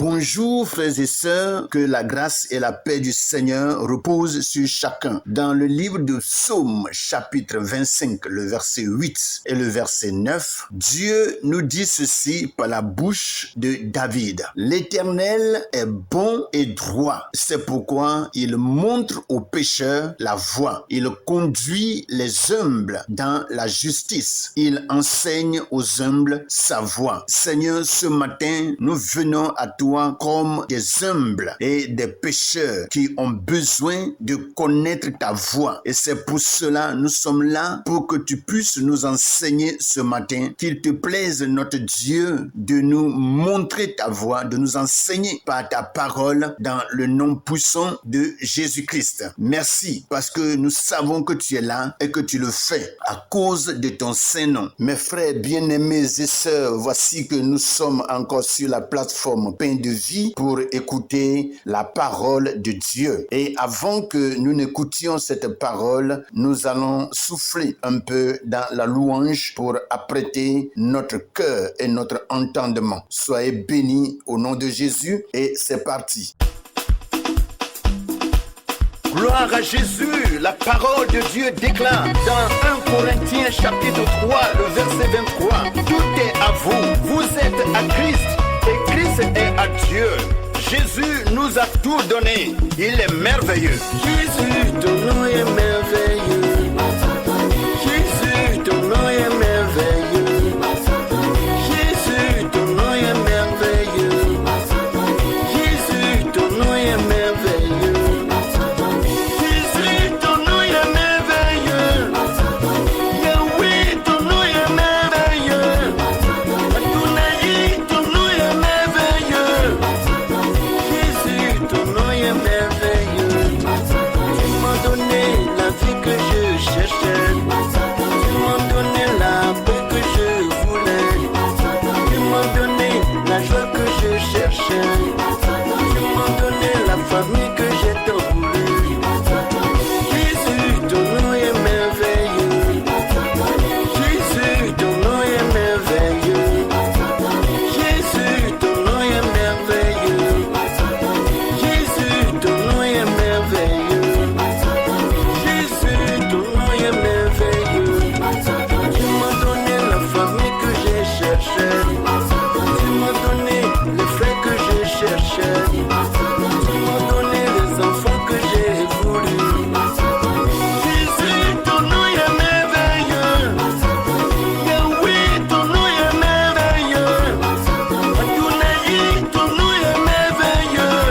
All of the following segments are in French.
Bonjour frères et sœurs, que la grâce et la paix du Seigneur reposent sur chacun. Dans le livre de Psaume chapitre 25, le verset 8 et le verset 9, Dieu nous dit ceci par la bouche de David. L'Éternel est bon et droit, c'est pourquoi il montre aux pécheurs la voie. Il conduit les humbles dans la justice. Il enseigne aux humbles sa voie. Seigneur, ce matin, nous venons à toi comme des humbles et des pécheurs qui ont besoin de connaître ta voix. Et c'est pour cela nous sommes là, pour que tu puisses nous enseigner ce matin. Qu'il te plaise, notre Dieu, de nous montrer ta voix, de nous enseigner par ta parole dans le nom puissant de Jésus-Christ. Merci parce que nous savons que tu es là et que tu le fais à cause de ton Saint-Nom. Mes frères bien-aimés et sœurs, voici que nous sommes encore sur la plateforme Pain de vie pour écouter la parole de Dieu. Et avant que nous n'écoutions cette parole, nous allons souffler un peu dans la louange pour apprêter notre cœur et notre entendement. Soyez bénis au nom de Jésus et c'est parti. Gloire à Jésus, la parole de Dieu déclare dans 1 Corinthiens chapitre 3, le verset 23. Tout est à vous, vous êtes à Christ et Christ est à Dieu. Jésus nous a tout donné, il est merveilleux. Jésus, ton nom est merveilleux. Jésus, ton nom est merveilleux. Jésus, ton nom est merveilleux. Jésus, ton nom est merveilleux. Jésus, ton nom est merveilleux. Yahweh, ton nom est merveilleux. Adonai, ton nom est merveilleux. Jésus, ton nom est merveilleux. Tu m'as donné la vie que je cherchais. Tu m'as donné la paix que je voulais. Tu m'as donné la joie que je cherchais. Tu m'as donné la famille que j'ai tant voulu. Jésus, ton nom est merveilleux. Jésus, ton nom est merveilleux. Jésus, ton nom est merveilleux. Jésus, ton nom est merveilleux. Jésus, ton nom est merveilleux. Tu m'as donné la famille que j'ai cherchée. Tu m'as donné les frères que je cherchais. Tu m'as donné les enfants que j'ai voulu. Jésus, ton nom est merveilleux. Yahweh, ton nom est merveilleux. Adonai, ton nom est merveilleux.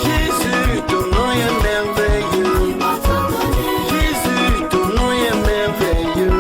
Jésus, ton nom est merveilleux. Jésus, ton nom est merveilleux.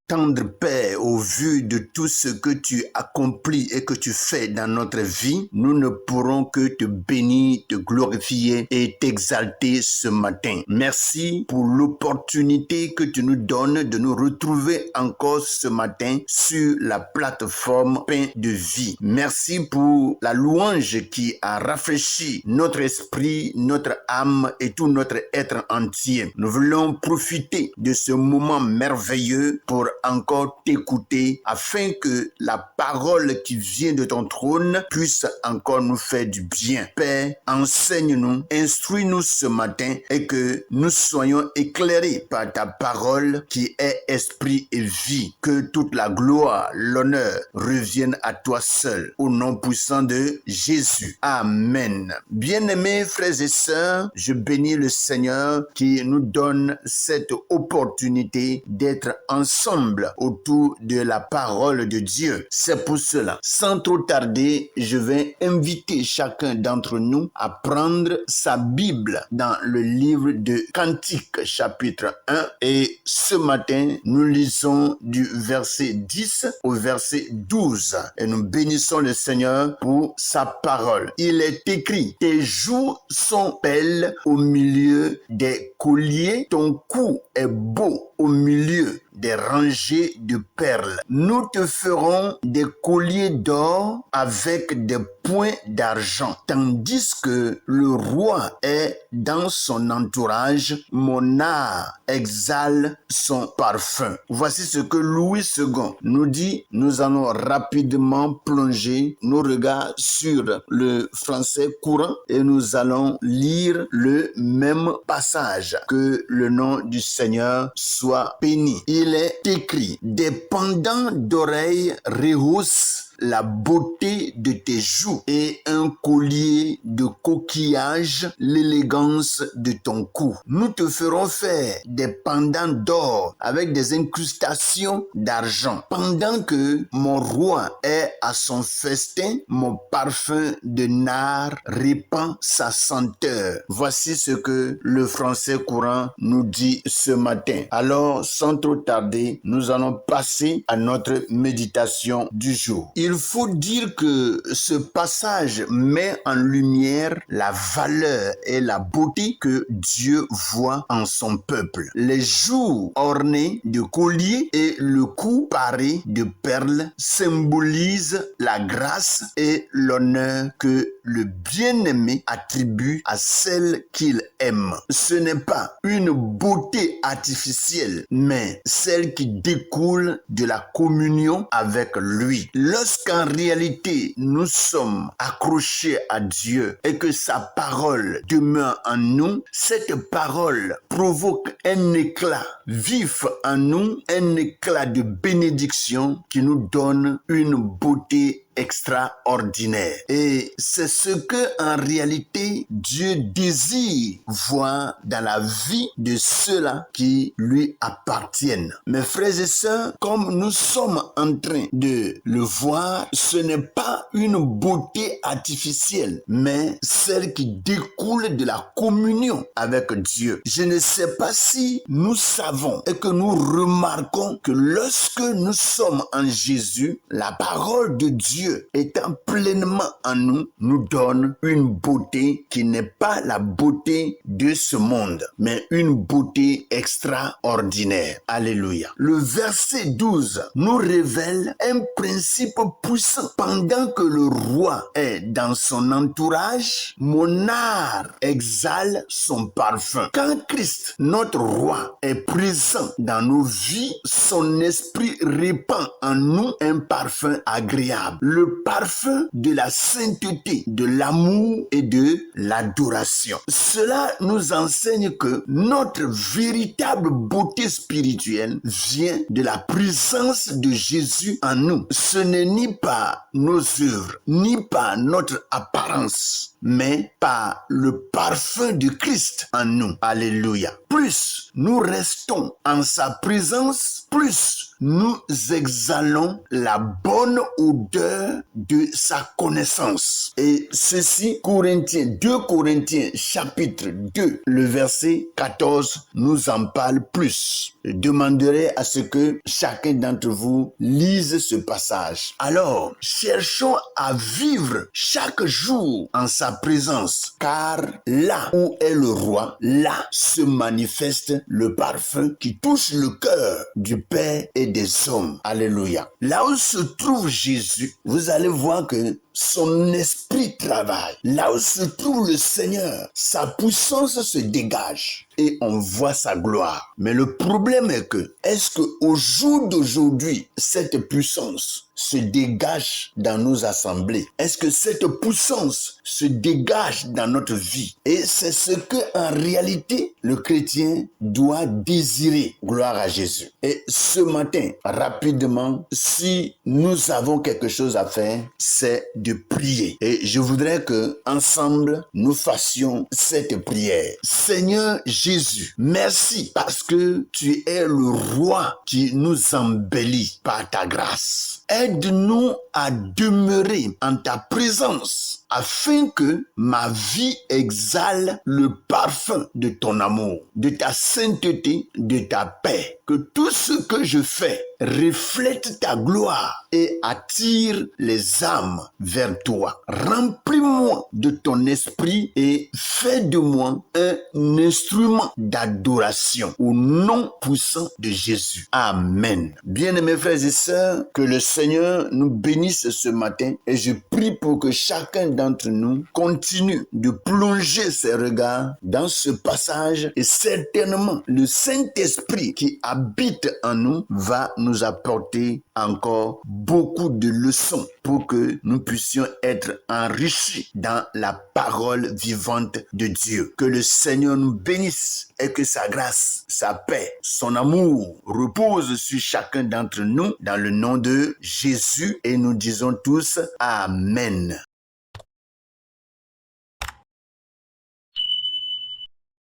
Tendre Père, au vu de tout ce que tu accomplis et que tu fais dans notre vie, nous ne pourrons que te bénir, te glorifier et t'exalter ce matin. Merci pour l'opportunité que tu nous donnes de nous retrouver encore ce matin sur la plateforme Pain de vie. Merci pour la louange qui a rafraîchi notre esprit, notre âme et tout notre être entier. Nous voulons profiter de ce moment merveilleux pour encore t'écouter afin que la parole qui vient de ton trône puisse encore nous faire du bien. Père, enseigne-nous, instruis-nous ce matin et que nous soyons éclairés par ta parole qui est esprit et vie. Que toute la gloire, l'honneur reviennent à toi seul. Au nom puissant de Jésus. Amen. Bien-aimés frères et sœurs, je bénis le Seigneur qui nous donne cette opportunité d'être ensemble autour de la parole de Dieu. C'est pour cela, sans trop tarder, je vais inviter chacun d'entre nous à prendre sa Bible dans le livre de Cantiques, chapitre 1. Et ce matin, nous lisons du verset 10 au verset 12. Et nous bénissons le Seigneur pour sa parole. Il est écrit, tes joues sont belles au milieu des colliers, ton cou est beau au milieu des rangées de perles. Nous te ferons des colliers d'or avec des points d'argent, tandis que le roi est dans son entourage, mon art exhale son parfum. Voici ce que Louis II nous dit. Nous allons rapidement plonger nos regards sur le français courant et nous allons lire le même passage. Que le nom du Seigneur soit béni. Il est écrit: des pendants d'oreilles rehaussent la beauté de tes joues et un collier de coquillages l'élégance de ton cou. Nous te ferons faire des pendants d'or avec des incrustations d'argent. Pendant que mon roi est à son festin, mon parfum de nard répand sa senteur. Voici ce que le français courant nous dit ce matin. Alors, sans trop tarder, nous allons passer à notre méditation du jour. Il faut dire que ce passage met en lumière la valeur et la beauté que Dieu voit en son peuple. Les joues ornées de colliers et le cou paré de perles symbolisent la grâce et l'honneur que le bien-aimé attribue à celle qu'il aime. Ce n'est pas une beauté artificielle, mais celle qui découle de la communion avec lui. Lorsqu'en réalité nous sommes accrochés à Dieu et que sa parole demeure en nous, cette parole provoque un éclat vif en nous, un éclat de bénédiction qui nous donne une beauté extraordinaire. Et c'est ce que en réalité Dieu désire voir dans la vie de ceux-là qui lui appartiennent. Mes frères et sœurs, comme nous sommes en train de le voir, ce n'est pas une beauté artificielle, mais celle qui découle de la communion avec Dieu. Je ne sais pas si nous savons et que nous remarquons que lorsque nous sommes en Jésus, la parole de Dieu étant pleinement en nous, nous donne une beauté qui n'est pas la beauté de ce monde, mais une beauté extraordinaire. Alléluia. Le verset 12 nous révèle un principe puissant. Pendant que le roi est dans son entourage, mon art exhale son parfum. Quand Christ, notre roi, est présent dans nos vies, son esprit répand en nous un parfum agréable. Le parfum de la sainteté, de l'amour et de l'adoration. Cela nous enseigne que notre véritable beauté spirituelle vient de la présence de Jésus en nous. Ce n'est ni par nos œuvres, ni par notre apparence, mais par le parfum de Christ en nous. Alléluia. Plus nous restons en sa présence, plus nous exhalons la bonne odeur de sa connaissance. Et ceci, 2 Corinthiens chapitre 2, le verset 14 nous en parle plus. Je demanderai à ce que chacun d'entre vous lise ce passage. Alors, cherchons à vivre chaque jour en sa présence, car là où est le roi, là se manifeste le parfum qui touche le cœur du Père et des hommes. Alléluia. Là où se trouve Jésus, vous allez voir que son esprit travaille. Là où se trouve le Seigneur, sa puissance se dégage et on voit sa gloire. Mais le problème est que, est-ce qu'au jour d'aujourd'hui, cette puissance se dégage dans nos assemblées? Est-ce que cette puissance se dégage dans notre vie? Et c'est ce que, en réalité, le chrétien doit désirer. Gloire à Jésus. Et ce matin, rapidement, si nous avons quelque chose à faire, c'est de prier. Et je voudrais que, ensemble, nous fassions cette prière. Seigneur Jésus, merci parce que tu es le roi qui nous embellit par ta grâce. Aide-nous à demeurer en ta présence afin que ma vie exhale le parfum de ton amour, de ta sainteté, de ta paix. que tout ce que je fais reflète ta gloire et attire les âmes vers toi. Remplis-moi de ton esprit et fais de moi un instrument d'adoration au nom puissant de Jésus. Amen. Bien-aimés frères et sœurs, que le Seigneur nous bénisse ce matin et je prie pour que chacun d'entre nous continue de plonger ses regards dans ce passage et certainement le Saint-Esprit qui habite en nous va nous apporter encore beaucoup de leçons pour que nous puissions être enrichis dans la parole vivante de Dieu. Que le Seigneur nous bénisse et que sa grâce, sa paix, son amour repose sur chacun d'entre nous dans le nom de Jésus et nous disons tous Amen.